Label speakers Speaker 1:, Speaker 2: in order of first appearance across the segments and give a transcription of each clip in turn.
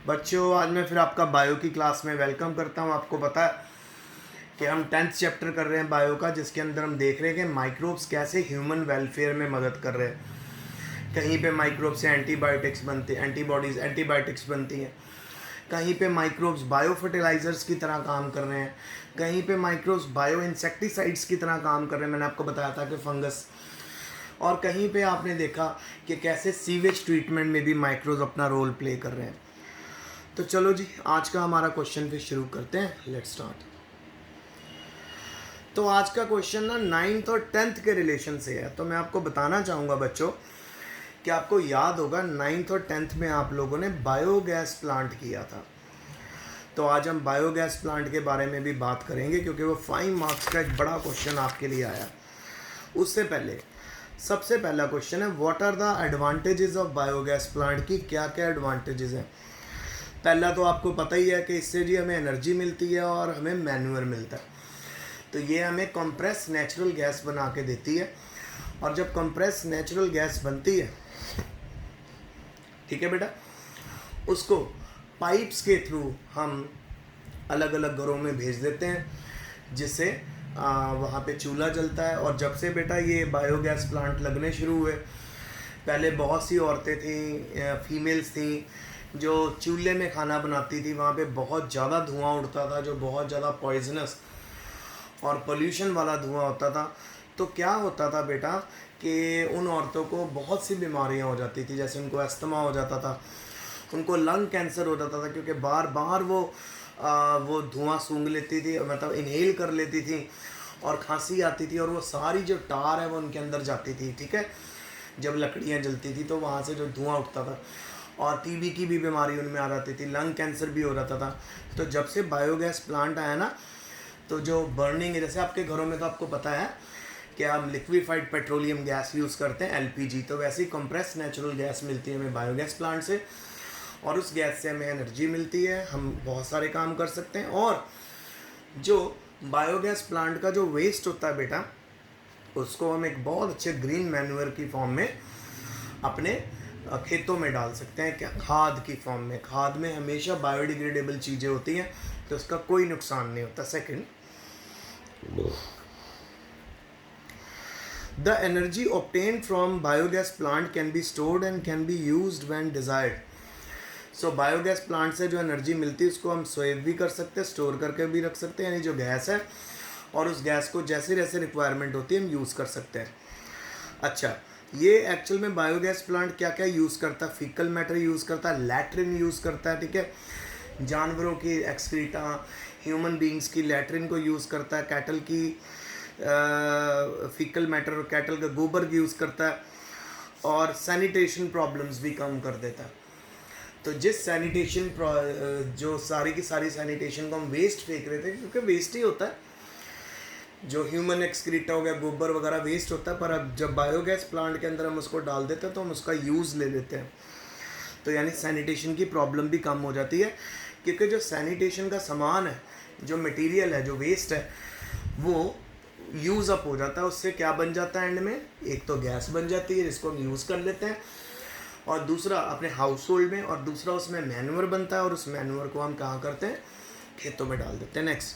Speaker 1: बच्चों, आज मैं फिर आपका बायो की क्लास में वेलकम करता हूँ। आपको पता है कि हम 10th चैप्टर कर रहे हैं बायो का, जिसके अंदर हम देख रहे हैं कि माइक्रोब्स कैसे ह्यूमन वेलफेयर में मदद कर रहे हैं। कहीं पे माइक्रोब से एंटीबायोटिक्स बनते हैं, एंटीबायोटिक्स बनती हैं। कहीं पे माइक्रोब्स बायो फर्टिलाइजर्स की तरह काम कर रहे हैं। कहीं पे माइक्रोब्स बायो इंसेक्टिसाइड्स की तरह काम कर रहे हैं। मैंने आपको बताया था कि फंगस। और कहीं पे आपने देखा कि कैसे सीवेज ट्रीटमेंट में भी माइक्रोब्स अपना रोल प्ले कर रहे हैं। तो चलो जी, आज का हमारा क्वेश्चन फिर शुरू करते हैं। Let's start. तो आज का क्वेश्चन ना 9th और 10th के रिलेशन से है। तो मैं आपको बताना चाहूँगा बच्चों कि आपको याद होगा 9th और 10th में आप लोगों ने बायोगैस प्लांट किया था। तो आज हम बायोगैस प्लांट के बारे में भी बात करेंगे, क्योंकि वो 5 मार्क्स का एक बड़ा क्वेश्चन आपके लिए आया। उससे पहले सबसे पहला क्वेश्चन है, what are the advantages of biogas plant की क्या क्या एडवांटेजेस हैं। पहला तो आपको पता ही है कि इससे जी हमें एनर्जी मिलती है और हमें मैन्यूअर मिलता है। तो ये हमें कंप्रेस नेचुरल गैस बना के देती है। और जब कंप्रेस नेचुरल गैस बनती है, ठीक है बेटा, उसको पाइप्स के थ्रू हम अलग अलग घरों में भेज देते हैं, जिससे वहाँ पे चूल्हा जलता है। और जब से बेटा ये बायोगैस प्लांट लगने शुरू हुए, पहले बहुत सी औरतें थीं, फीमेल्स थीं, जो चूल्हे में खाना बनाती थी। वहाँ पे बहुत ज़्यादा धुआं उड़ता था, जो बहुत ज़्यादा पॉइजनस और पोल्यूशन वाला धुआं होता था। तो क्या होता था बेटा कि उन औरतों को बहुत सी बीमारियाँ हो जाती थी। जैसे उनको अस्थमा हो जाता था, उनको लंग कैंसर हो जाता था, क्योंकि बार बार वो धुआं सूंघ लेती थी, मतलब इनहेल कर लेती थी, और खांसी आती थी, और वो सारी जो टार है वो उनके अंदर जाती थी। ठीक है, जब लकड़ियाँ जलती थी तो वहाँ से जो धुआं उठता था, और टीबी की भी बीमारी उनमें आ जाती थी, लंग कैंसर भी हो जाता था। तो जब से बायोगैस प्लांट आया ना, तो जो बर्निंग है, जैसे आपके घरों में तो आपको पता है कि हम लिक्विफाइड पेट्रोलियम गैस यूज़ करते हैं, एलपीजी। तो वैसे ही कंप्रेस नेचुरल गैस मिलती है हमें बायोगैस प्लांट से, और उस गैस से हमें एनर्जी मिलती है, हम बहुत सारे काम कर सकते हैं। और जो बायोगैस प्लांट का जो वेस्ट होता है बेटा, उसको हम एक बहुत अच्छे ग्रीन मैन्यूअर की फॉर्म में अपने खेतों में डाल सकते हैं। क्या, खाद की फॉर्म में। खाद में हमेशा बायोडिग्रेडेबल चीज़ें होती हैं, तो उसका कोई नुकसान नहीं होता। Second, the energy obtained from biogas plant can be stored and can be used when desired. So biogas plant से जो एनर्जी मिलती है उसको हम सेव भी कर सकते हैं, स्टोर करके भी रख सकते हैं, यानी जो गैस है, और उस गैस को जैसे जैसे रिक्वायरमेंट होती है हम यूज़ कर सकते हैं। अच्छा, ये एक्चुअल में बायोगैस प्लांट क्या क्या यूज़ करता है? फीकल मैटर यूज़ करता है, लैट्रिन यूज़ करता है, ठीक है, जानवरों की एक्सक्रीटा, ह्यूमन बींग्स की लैट्रिन को यूज़ करता है, कैटल की फीकल मैटर और कैटल का गोबर यूज़ करता है, और सैनिटेशन प्रॉब्लम्स भी कम कर देता है। तो जिस सैनिटेशन जो सारी की सारी सैनिटेशन को हम वेस्ट फेंक रहे थे, क्योंकि वेस्ट ही होता है, जो ह्यूमन एक्सक्रीटा हो गया, गोबर वगैरह वेस्ट होता है, पर अब जब बायोगैस प्लांट के अंदर हम उसको डाल देते हैं तो हम उसका यूज़ ले लेते हैं। तो यानी सैनिटेशन की प्रॉब्लम भी कम हो जाती है, क्योंकि जो सैनिटेशन का सामान है, जो मटेरियल है, जो वेस्ट है, वो यूज़ अप हो जाता है। उससे क्या बन जाता है एंड में? एक तो गैस बन जाती है जिसको हम यूज़ कर लेते हैं, और दूसरा अपने हाउस होल्ड में, और दूसरा उसमें मैन्यूअर बनता है, और उस मैन्यूअर को हम कहाँ करते हैं? खेतों में डाल देते हैं। Next,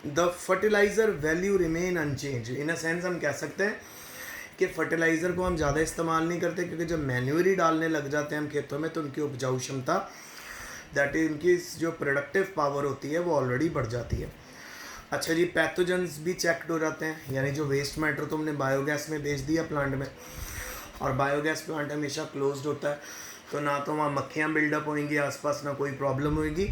Speaker 1: the fertiliser value remain unchange. In a sense हम कह सकते हैं कि फर्टिलाइज़र को हम ज़्यादा इस्तेमाल नहीं करते, क्योंकि जब मैन्यूअर ही डालने लग जाते हैं हम खेतों में, तो उनकी उपजाऊ क्षमता, दैट इज उनकी जो प्रोडक्टिव पावर होती है, वो ऑलरेडी बढ़ जाती है। अच्छा जी, पैथोजेंस भी चेकड हो जाते हैं, यानी जो वेस्ट मैटर तुमने बायोगैस में भेज दिया प्लांट में, और बायोगैस प्लांट हमेशा क्लोज्ड होता है, तो ना तो वहाँ मक्खियाँ बिल्डअप होंगी आसपास, ना कोई प्रॉब्लम होगी।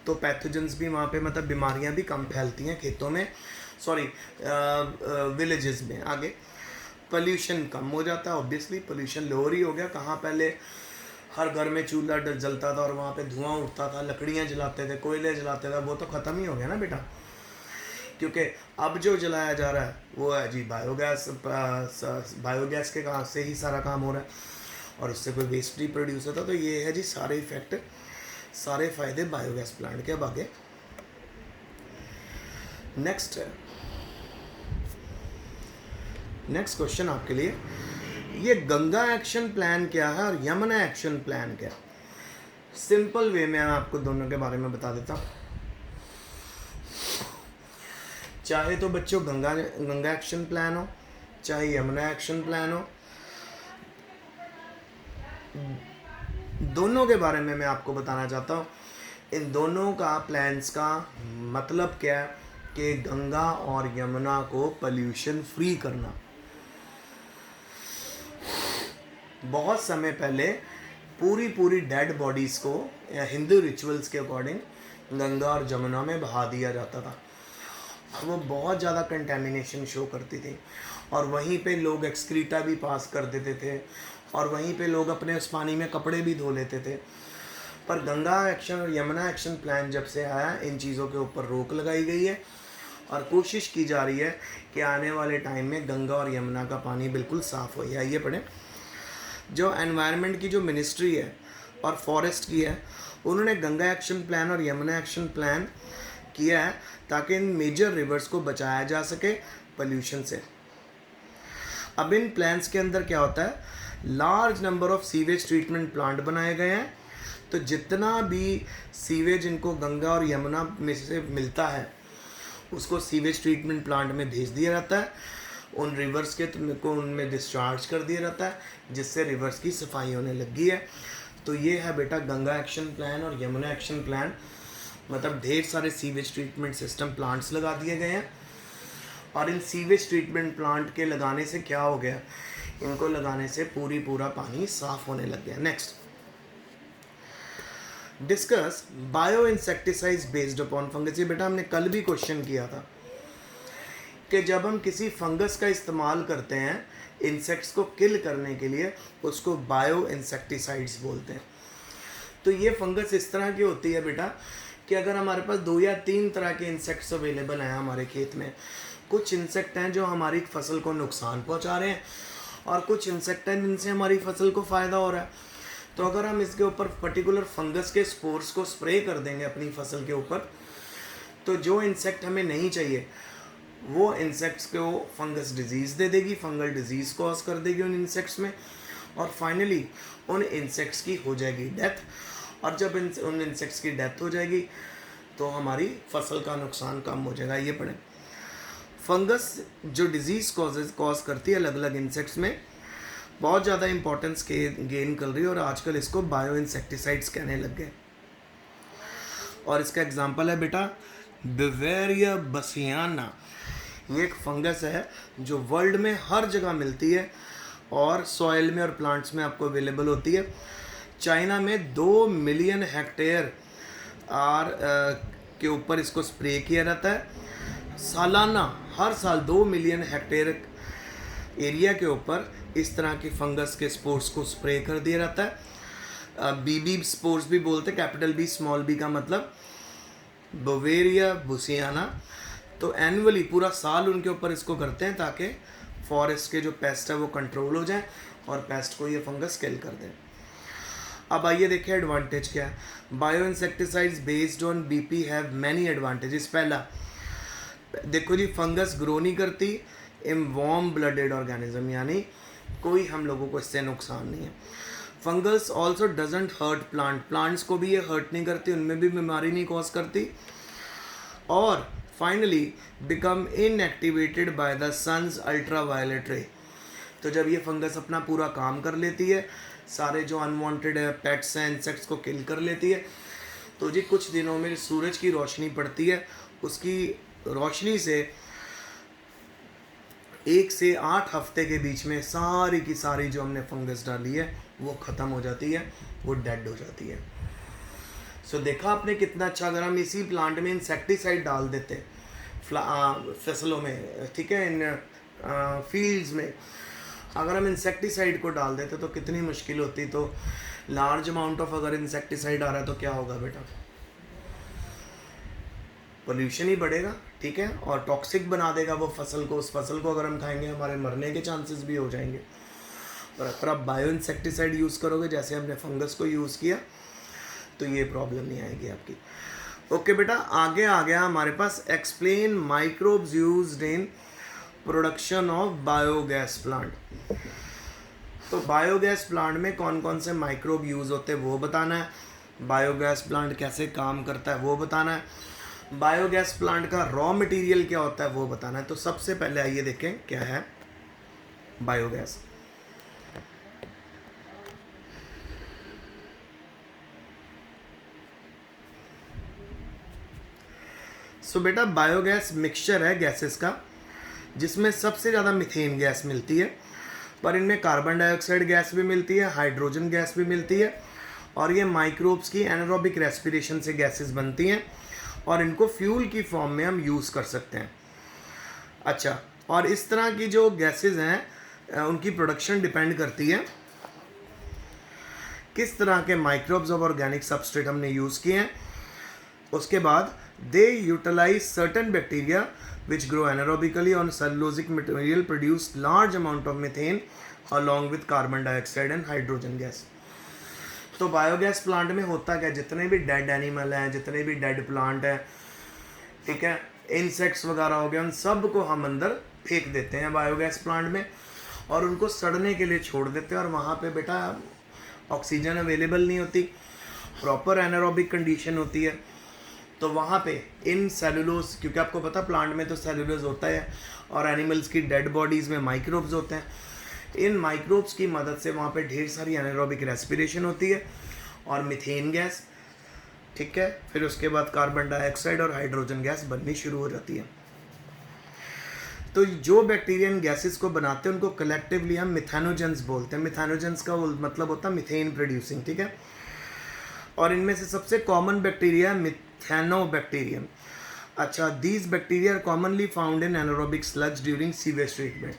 Speaker 1: तो पैथोजेंस भी वहाँ पे, मतलब बीमारियाँ भी कम फैलती हैं खेतों में, सॉरी विलेजेस में। आगे, पोल्यूशन कम हो जाता है, ऑब्वियसली पोल्यूशन लोअर ही हो गया। कहाँ पहले हर घर में चूल्हा जलता था और वहाँ पे धुआं उठता था, लकड़ियाँ जलाते थे, कोयले जलाते थे, वो तो ख़त्म ही हो गया ना बेटा, क्योंकि अब जो जलाया जा रहा है वो है जी बायोगैस। बायोगैस के काम से ही सारा काम हो रहा है, और उससे कोई वेस्ट नहीं प्रोड्यूस होता। तो ये है जी सारे इफेक्ट, सारे फ़ायदे बायोगैस प्लांट के। अब आगे नेक्स्ट क्वेश्चन आपके लिए, ये गंगा एक्शन प्लान क्या है और यमुना एक्शन प्लान क्या है, सिंपल वे में मैं आपको दोनों के बारे में बता देता हूँ। चाहे तो बच्चों गंगा एक्शन प्लान हो, चाहे यमुना एक्शन प्लान हो, दोनों के बारे में मैं आपको बताना चाहता हूँ। इन दोनों का प्लान्स का मतलब क्या है कि गंगा और यमुना को पोल्यूशन फ्री करना। बहुत समय पहले पूरी डेड बॉडीज़ को या हिंदू रिचुअल्स के अकॉर्डिंग गंगा और जमुना में बहा दिया जाता था। वो बहुत ज़्यादा कंटेमिनेशन शो करती थी और वहीं पे लोग एक्सक्रीटा भी पास कर देते थे और वहीं पे लोग अपने उस पानी में कपड़े भी धो लेते थे। पर गंगा एक्शन और यमुना एक्शन प्लान जब से आया, इन चीज़ों के ऊपर रोक लगाई गई है और कोशिश की जा रही है कि आने वाले टाइम में गंगा और यमुना का पानी बिल्कुल साफ़ हो। आइए पढ़ें। जो एनवायरनमेंट की जो मिनिस्ट्री है और फॉरेस्ट की है, उन्होंने गंगा एक्शन प्लान और यमुना एक्शन प्लान किया है ताकि इन मेजर रिवर्स को बचाया जा सके पोल्यूशन से। अब इन प्लान्स के अंदर क्या होता है, large number of sewage treatment plant बनाए गए हैं। तो जितना भी सीवेज इनको गंगा और यमुना में से मिलता है उसको सीवेज ट्रीटमेंट प्लांट में भेज दिया जाता है, उन रिवर्स के को उनमें डिस्चार्ज कर दिया जाता है, जिससे रिवर्स की सफाई होने लगी है। तो ये है बेटा गंगा एक्शन प्लान और यमुना एक्शन प्लान। मतलब ढेर सारे सीवेज ट्रीटमेंट सिस्टम प्लांट्स लगा दिए गए हैं और इन सीवेज ट्रीटमेंट प्लांट के लगाने से क्या हो गया, इनको लगाने से पूरा पानी साफ होने लग गया। Next, discuss bio insecticides based upon fungus. ये बेटा हमने कल भी क्वेश्चन किया था कि जब हम किसी फंगस का इस्तेमाल करते हैं इंसेक्ट्स को किल करने के लिए, उसको बायो इंसेक्टिसाइड्स बोलते हैं। तो ये फंगस इस तरह की होती है बेटा कि अगर हमारे पास 2 या 3 तरह के इंसेक्ट्स अवेलेबल हैं हमारे खेत में, कुछ इंसेक्ट हैं जो हमारी फसल को नुकसान पहुंचा रहे हैं और कुछ इंसेक्ट हैं जिनसे हमारी फसल को फ़ायदा हो रहा है। तो अगर हम इसके ऊपर पर्टिकुलर फंगस के स्पोर्स को स्प्रे कर देंगे अपनी फसल के ऊपर, तो जो इंसेक्ट हमें नहीं चाहिए वो इंसेक्ट्स को फंगस डिजीज़ दे देगी, फंगल डिजीज़ कॉज कर देगी उन इंसेक्ट्स में, और फाइनली उन इंसेक्ट्स की हो जाएगी डेथ। और जब उन इंसेक्ट्स की डेथ हो जाएगी तो हमारी फसल का नुकसान कम हो जाएगा। ये पढ़ें। फंगस जो डिजीज़ कॉज करती है अलग अलग इंसेक्ट्स में, बहुत ज़्यादा इंपॉर्टेंस गेन कर रही है और आजकल इसको बायो इंसेक्टिसाइड्स कहने लग गए। और इसका एग्जांपल है बेटा बिवेरिया बसियाना। ये एक फंगस है जो वर्ल्ड में हर जगह मिलती है और सॉइल में और प्लांट्स में आपको अवेलेबल होती है। चाइना में 2 मिलियन हेक्टेयर के ऊपर इसको स्प्रे किया जाता है सालाना। हर साल 2 मिलियन हेक्टेयर एरिया के ऊपर इस तरह की फंगस के स्पोर्स को स्प्रे कर दिया जाता है। बीबी स्पोर्स भी बोलते हैं, कैपिटल बी स्मॉल बी का मतलब बवेरिया बुसियाना। तो एनुअली पूरा साल उनके ऊपर इसको करते हैं ताकि फॉरेस्ट के जो पेस्ट है वो कंट्रोल हो जाए और पेस्ट को ये फंगस किल कर दें। अब आइए देखें एडवांटेज क्या है। Bio insecticides based on BP have many advantages. पहला देखो जी, फंगस ग्रो नहीं करती इन वार्म ब्लडेड ऑर्गेनिज्म, यानी कोई हम लोगों को इससे नुकसान नहीं है। Fungus also doesn't hurt plants को भी ये हर्ट नहीं करती, उनमें भी बीमारी नहीं कॉज करती। और finally become inactivated by the sun's ultraviolet ray. तो जब ये फंगस अपना पूरा काम कर लेती है, सारे जो अनवांटेड पेट्स हैं इंसेक्ट्स को किल कर लेती है, तो जी कुछ दिनों में सूरज की रोशनी पड़ती है, उसकी रोशनी से 1 से 8 हफ्ते के बीच में सारी की सारी जो हमने फंगस डाली है वो ख़त्म हो जाती है, वो डेड हो जाती है। सो देखा आपने कितना अच्छा। अगर हम इसी प्लांट में इंसेक्टिसाइड डाल देते फसलों में, ठीक है, इन फील्ड्स में अगर हम इंसेक्टिसाइड को डाल देते तो कितनी मुश्किल होती। तो लार्ज अमाउंट ऑफ अगर इंसेक्टिसाइड आ रहा है तो क्या होगा बेटा, पोल्यूशन ही बढ़ेगा, ठीक है, और टॉक्सिक बना देगा वो फसल को। उस फसल को अगर हम खाएंगे हमारे मरने के चांसेस भी हो जाएंगे। और अगर आप बायो इंसेक्टिसाइड यूज़ करोगे जैसे हमने फंगस को यूज़ किया तो ये प्रॉब्लम नहीं आएगी आपकी। ओके बेटा, आगे आ गया हमारे पास explain microbes used in production of biogas plant. तो बायोगैस प्लांट में कौन कौन से माइक्रोब यूज़ होते हैं वो बताना है, बायोगैस प्लांट कैसे काम करता है वो बताना है, बायोगैस प्लांट का रॉ मटेरियल क्या होता है वो बताना है। तो सबसे पहले आइए देखें क्या है बायोगैस। सो बेटा बायोगैस मिक्सचर है गैसेस का, जिसमें सबसे ज़्यादा मीथेन गैस मिलती है, पर इनमें कार्बन डाइऑक्साइड गैस भी मिलती है, हाइड्रोजन गैस भी मिलती है, और ये माइक्रोब्स की एनारोबिक रेस्पिरेशन से गैसेस बनती हैं और इनको फ्यूल की फॉर्म में हम यूज़ कर सकते हैं। अच्छा, और इस तरह की जो गैसेस हैं उनकी प्रोडक्शन डिपेंड करती है किस तरह के माइक्रोब्स और ऑर्गेनिक सबस्ट्रेट हमने यूज़ किए हैं। उसके बाद they utilize certain bacteria which grow anaerobically on cellulosic material produce large amount of methane along with carbon dioxide and hydrogen gas। तो बायोगैस प्लांट में होता क्या, जितने भी डेड एनिमल हैं, जितने भी डेड प्लांट हैं, ठीक है, इंसेक्ट्स वगैरह हो गए, उन सब को हम अंदर फेंक देते हैं बायोगैस प्लांट में और उनको सड़ने के लिए छोड़ देते हैं। और वहाँ पे बेटा ऑक्सीजन अवेलेबल नहीं होती, प्रॉपर एनारोबिक कंडीशन होती है, तो वहाँ पे इन सेलुलोज, क्योंकि आपको पता प्लांट में तो सेलुलोज होता है और एनिमल्स की डेड बॉडीज़ में माइक्रोब्स होते हैं, इन माइक्रोब्स की मदद से वहाँ पे ढेर सारी एनारोबिक रेस्पिरेशन होती है और मीथेन गैस, ठीक है, फिर उसके बाद कार्बन डाइऑक्साइड और हाइड्रोजन गैस बननी शुरू हो जाती है। तो जो बैक्टीरिया इन गैसेस को बनाते हैं उनको कलेक्टिवली हम मिथेनोजेंस बोलते हैं। मिथेनोजेंस का मतलब होता है मिथेन प्रोड्यूसिंग, ठीक है। और इनमें से सबसे कॉमन बैक्टीरिया मिथेनोबैक्टीरियम। अच्छा, these bacteria are commonly found in anaerobic slugs during sewage treatment.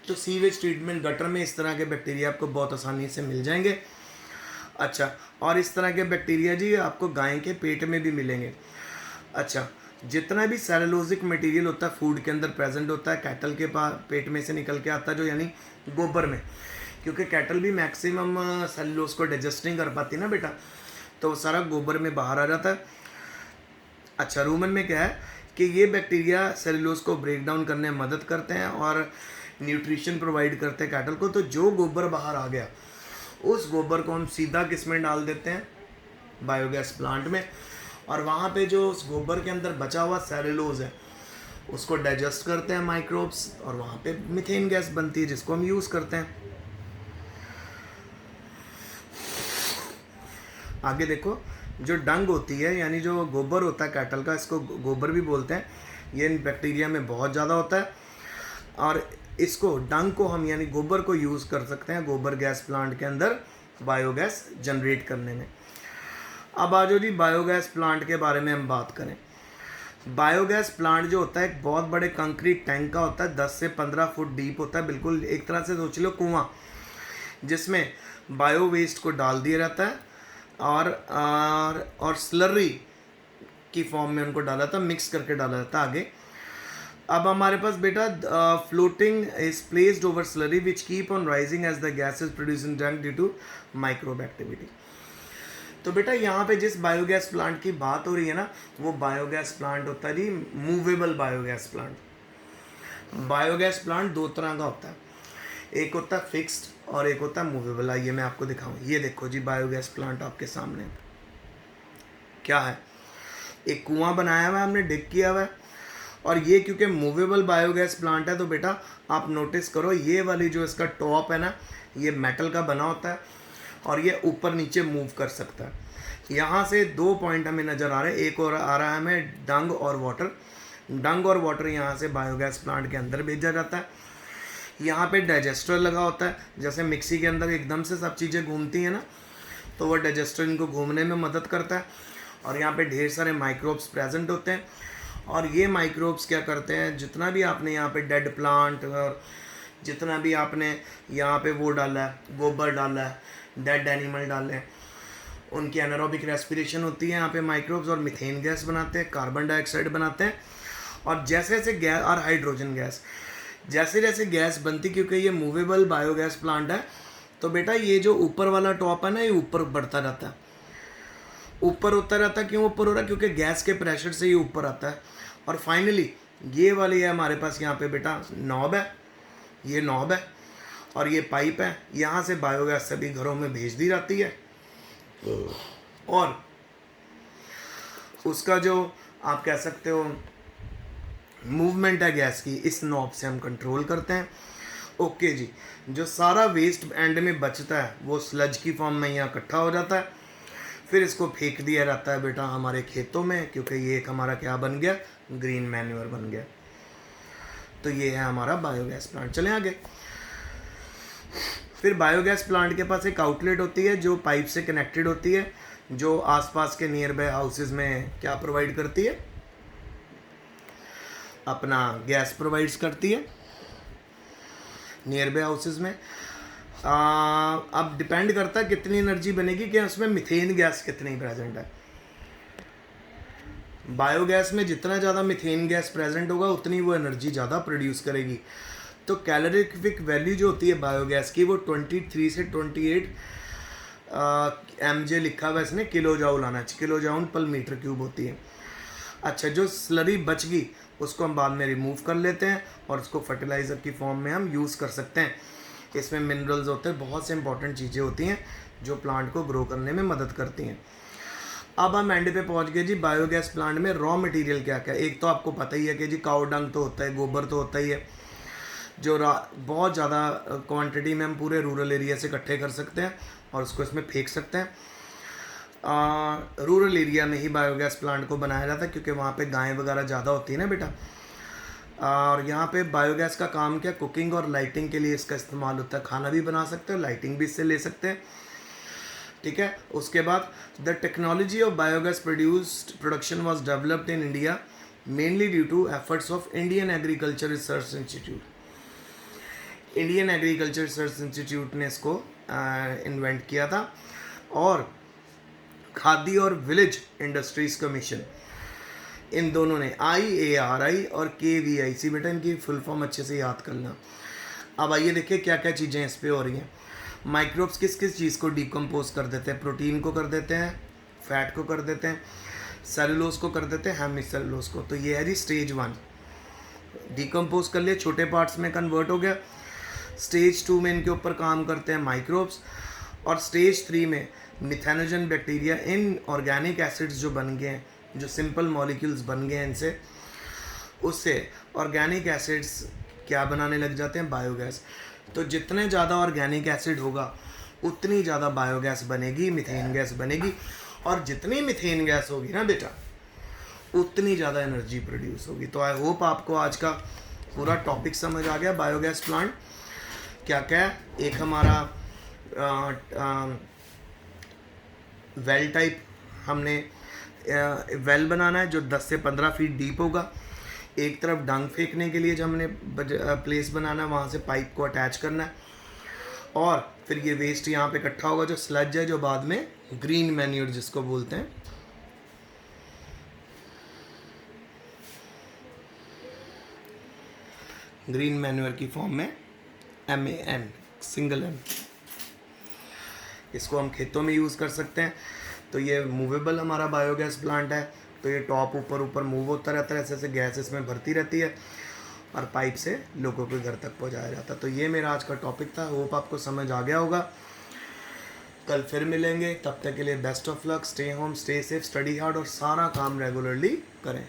Speaker 1: तो सीवेज ट्रीटमेंट गटर में इस तरह के बैक्टीरिया आपको बहुत आसानी से मिल जाएंगे। अच्छा, और इस तरह के बैक्टीरिया जी आपको गाय के पेट में भी मिलेंगे। अच्छा, जितना भी सेलुलोजिक मटेरियल होता है फूड के अंदर प्रेजेंट होता है, कैटल के पेट में से निकल के आता है, जो यानी गोबर में, क्योंकि कैटल भी मैक्सिमम सेलुलोज को डाइजेस्ट नहीं कर पाती ना बेटा, तो वो सारा गोबर में बाहर आ जाता है। अच्छा, रूमन में क्या है कि ये बैक्टीरिया सेलुलोज को ब्रेक डाउन करने में मदद करते हैं और न्यूट्रिशन प्रोवाइड करते हैं कैटल को। तो जो गोबर बाहर आ गया उस गोबर को हम सीधा किस में डाल देते हैं, बायोगैस प्लांट में, और वहाँ पे जो उस गोबर के अंदर बचा हुआ सेलुलोज है उसको डाइजेस्ट करते हैं माइक्रोब्स और वहाँ पे मीथेन गैस बनती है जिसको हम यूज़ करते हैं। आगे देखो, जो डंग होती है यानी जो गोबर होता है कैटल का, इसको गोबर भी बोलते हैं, ये इन बैक्टीरिया में बहुत ज़्यादा होता है और इसको डंग को हम यानी गोबर को यूज़ कर सकते हैं गोबर गैस प्लांट के अंदर बायोगैस जनरेट करने में। अब आ जाओ जी बायोगैस प्लांट के बारे में हम बात करें। बायोगैस प्लांट जो होता है एक बहुत बड़े कंक्रीट टैंक का होता है, 10 से 15 फुट डीप होता है, बिल्कुल एक तरह से सोच लो कुआं, जिसमें बायो वेस्ट को डाल दिया जाता है और स्लरी की फॉर्म में उनको डाला था, मिक्स करके डाला जाता है। आगे अब हमारे पास बेटा floating is placed over slurry which keep on rising as the gas is produce in tank due to microbe activity. तो बेटा यहाँ पे जिस बायोगैस प्लांट की बात हो रही है ना, वो बायोगैस प्लांट होता है जी movable biogas plant. Biogas plant दो तरह का होता है, एक होता है फिक्स्ड और एक होता है मूवेबल। आइए मैं आपको दिखाऊं, ये देखो जी बायोगैस प्लांट आपके सामने क्या है, एक कुआं बनाया हुआ है हमने, डिग किया हुआ है, और ये क्योंकि मूवेबल बायोगैस प्लांट है तो बेटा आप नोटिस करो ये वाली जो इसका टॉप है ना, ये मेटल का बना होता है और ये ऊपर नीचे मूव कर सकता है। यहाँ से दो पॉइंट हमें नज़र आ रहे हैं, एक और आ रहा है हमें डंग और वाटर। डंग और वाटर यहाँ से बायोगैस प्लांट के अंदर भेजा जाता है। यहाँ पे डाइजेस्टर लगा होता है, जैसे मिक्सी के अंदर एकदम से सब चीज़ें घूमती हैं ना, तो वो डाइजेस्टर इनको घूमने में मदद करता है और यहाँ पे ढेर सारे माइक्रोब्स प्रेजेंट होते हैं। और ये माइक्रोब्स क्या करते हैं, जितना भी आपने यहाँ पे डेड प्लांट और जितना भी आपने यहाँ पे वो डाला है, गोबर डाला है, डेड एनिमल डाले हैं, उनकी एनारोबिक रेस्पिरेशन होती है यहाँ पे माइक्रोब्स और मीथेन गैस बनाते हैं, कार्बन डाइऑक्साइड बनाते हैं। और जैसे जैसे गैस और हाइड्रोजन गैस जैसे जैसे गैस बनती, क्योंकि ये मूवेबल बायोगैस प्लांट है तो बेटा ये जो ऊपर वाला टॉप है ना, ये ऊपर बढ़ता रहता है, ऊपर होता रहता है। क्यों ऊपर हो रहा है, क्योंकि गैस के प्रेशर से ये ऊपर आता है। और फाइनली ये वाली है हमारे पास यहाँ पे बेटा नॉब है, ये नॉब है और ये पाइप है, यहाँ से बायोगैस सभी घरों में भेज दी जाती है और उसका जो आप कह सकते हो मूवमेंट है गैस की, इस नॉब से हम कंट्रोल करते हैं। ओके जी, जो सारा वेस्ट एंड में बचता है वो स्लज की फॉर्म में यहाँ इकट्ठा हो जाता है, फिर इसको फेंक दिया जाता है बेटा हमारे खेतों में, क्योंकि ये एक हमारा क्या बन गया, ग्रीन मैन्योर बन गया। तो ये है हमारा बायोगैस प्लांट। चलें आगे। फिर बायोगैस प्लांट के पास एक आउटलेट होती है जो पाइप से कनेक्टेड होती है, जो आसपास के नियर बाय हाउसेस में क्या प्रोवाइड करती है, अपना गैस प्रोवाइड्स करती है नियर बाय हाउसेस में। अब डिपेंड करता है कितनी एनर्जी बनेगी कि उसमें मिथेन गैस कितनी प्रेजेंट है। बायोगैस में जितना ज़्यादा मिथेन गैस प्रेजेंट होगा उतनी वो एनर्जी ज़्यादा प्रोड्यूस करेगी। तो कैलोरीफिक वैल्यू जो होती है बायोगैस की वो 23 से 28 MJ लिखा हुआ है इसने, किलो जाउल आना चाहिए, kilojoule per metre cube होती है। अच्छा, जो स्लरी बच गई उसको हम बाद में रिमूव कर लेते हैं और उसको फर्टिलाइज़र की फॉर्म में हम यूज़ कर सकते हैं। इसमें मिनरल्स होते हैं, बहुत से इंपॉर्टेंट चीज़ें होती हैं जो प्लांट को ग्रो करने में मदद करती हैं। अब हम एंड पे पहुंच गए जी। बायोगैस प्लांट में रॉ मटेरियल क्या क्या है। एक तो आपको पता ही है कि जी काऊ डंग तो होता है, गोबर तो होता ही है, जो बहुत ज़्यादा क्वांटिटी में हम पूरे रूरल एरिया से इकट्ठे कर सकते हैं और उसको इसमें फेंक सकते हैं। रूरल एरिया में ही बायोगैस प्लांट को बनाया जाता है क्योंकि वहाँ पे गायें वगैरह ज़्यादा होती है ना बेटा। और यहाँ पे बायोगैस का काम क्या, कुकिंग और लाइटिंग के लिए इसका इस्तेमाल होता है। खाना भी बना सकते हो, लाइटिंग भी इससे ले सकते हैं, ठीक है। उसके बाद the technology of biogas production was developed in India mainly due to efforts of Indian Agriculture Research Institute. Indian Agriculture Research Institute ने इसको इन्वेंट किया था। और खादी और विलेज इंडस्ट्रीज कमीशन, इन दोनों ने IARI और KVIC, बेटा इनकी फुल फॉर्म अच्छे से याद करना। अब आइए देखिए क्या क्या चीज़ें इस पे हो रही हैं। माइक्रोब्स किस किस चीज़ को डिकम्पोज कर देते हैं, प्रोटीन को कर देते हैं, फैट को कर देते हैं, सेलुलोज को कर देते हैं, हेमी सेलुलोज को। तो ये है जी स्टेज 1, डिकम्पोज कर लिए, छोटे पार्ट्स में कन्वर्ट हो गया। स्टेज 2 में इनके ऊपर काम करते हैं माइक्रोब्स, और स्टेज 3 में methanogen bacteria, in organic acids जो बन गए हैं, जो सिंपल मॉलिक्यूल्स बन गए हैं इनसे, उससे ऑर्गेनिक एसिड्स क्या बनाने लग जाते हैं, बायोगैस। तो जितने ज़्यादा ऑर्गेनिक एसिड होगा उतनी ज़्यादा बायोगैस बनेगी, मिथेन गैस बनेगी। और जितनी मिथेन गैस होगी ना बेटा उतनी ज़्यादा एनर्जी प्रोड्यूस होगी। तो आई होप आपको आज का पूरा टॉपिक समझ आ गया। बायोगैस प्लांट क्या क्या है, एक हमारा वेल टाइप, हमने वेल बनाना है जो 10 से 15 फीट डीप होगा। एक तरफ डंग फेंकने के लिए जो हमने प्लेस बनाना है, वहाँ से पाइप को अटैच करना है, और फिर ये वेस्ट यहाँ पे इकट्ठा होगा जो स्लज है, जो बाद में ग्रीन मैन्योर जिसको बोलते हैं, ग्रीन मैन्योर की फॉर्म में MAN, सिंगल M, इसको हम खेतों में यूज़ कर सकते हैं। तो ये मूवेबल हमारा बायोगैस प्लांट है। तो ये टॉप ऊपर ऊपर मूव होता रहता है, ऐसे ऐसे गैस इसमें भरती रहती है और पाइप से लोगों के घर तक पहुंचाया जाता है। तो ये मेरा आज का टॉपिक था, होप आपको समझ आ गया होगा। कल फिर मिलेंगे, तब तक के लिए best of luck, stay home, stay safe, study hard और सारा काम रेगुलरली करें।